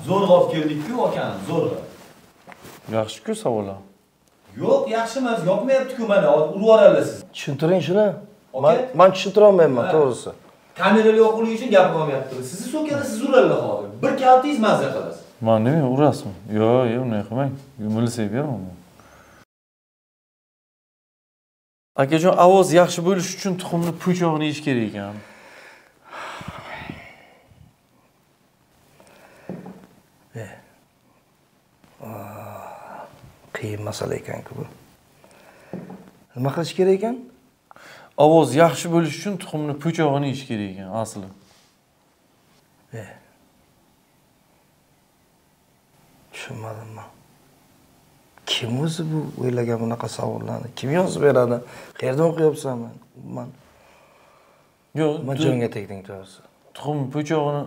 Zo'rg'a olib keldik-ku akani, zo'rg'a. Yaxshi-ku savollar. Yo'q, yaxshi emas, yoqmayapti-ku mana, urib yuboradilar siz. Tushuntiring shuni. Men tushuntira olmayman, to'g'risi. Kameralar yo'qligi uchun gapirmayapti. Sizni so'kadi, siz uradilar hozir. Bir kaltingiz mazza qilasiz. Men nima urasizmi? Yo'q, unday qilmang. Yumilsak beraman. Akajon, ovoz yaxshi bo'lish uchun tuxumni po'chog'ini yeyish kerak ekan. Qiyin masala ekan-ku bu. Nima qilish kerak ekan? Ovoz yaxshi bo'lish uchun tuxumni po'chog'ini yeyish kerak ekan, asli. Tushunmadim men. Kim o'zi bu o'ylagan bunaqa savollarni? Kim yozib beradi? Qayerdan o'qiyapsan men? Yo'q, men jonga tegding to'g'risi. Tuxum po'chog'ini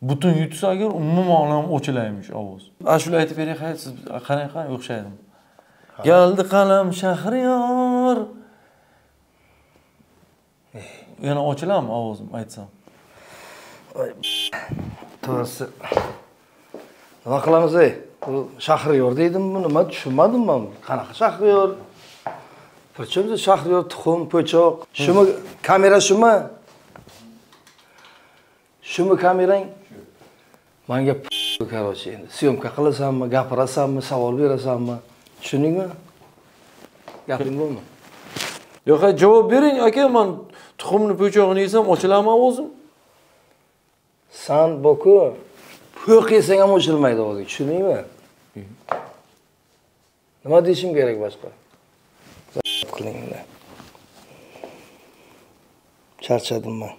butun yutsa agar umuman ham o'chilaymish ovoz. Ashula aytib beray, siz qanaqa o'xshaydimi? Geldi qalam Shahriyor. Yana ochilam ovozim aytsam. To'g'risi. Nima qilamiz ey? Bu Shahriyor deydimi buni? Men tushunmadim men. Qanaqa Shahriyor? Qachonda Shahriyor tuxum, po'choq. Shumi kamera shumi? Shumi kamerang? Menga короче endi syomka qilasanmi, gapirasanmi, savol berasanmi? Tushundingmi? Gaping bo'lmi? Yo'q, javob bering aka, men tuxumni po'chog'ini yesam ochilaman ovozim. San boku po'q yesang ham ochilmaydi ovozing, tushundingmi? Nima deyishim kerak boshqa? Qiling unda. Charchadim men.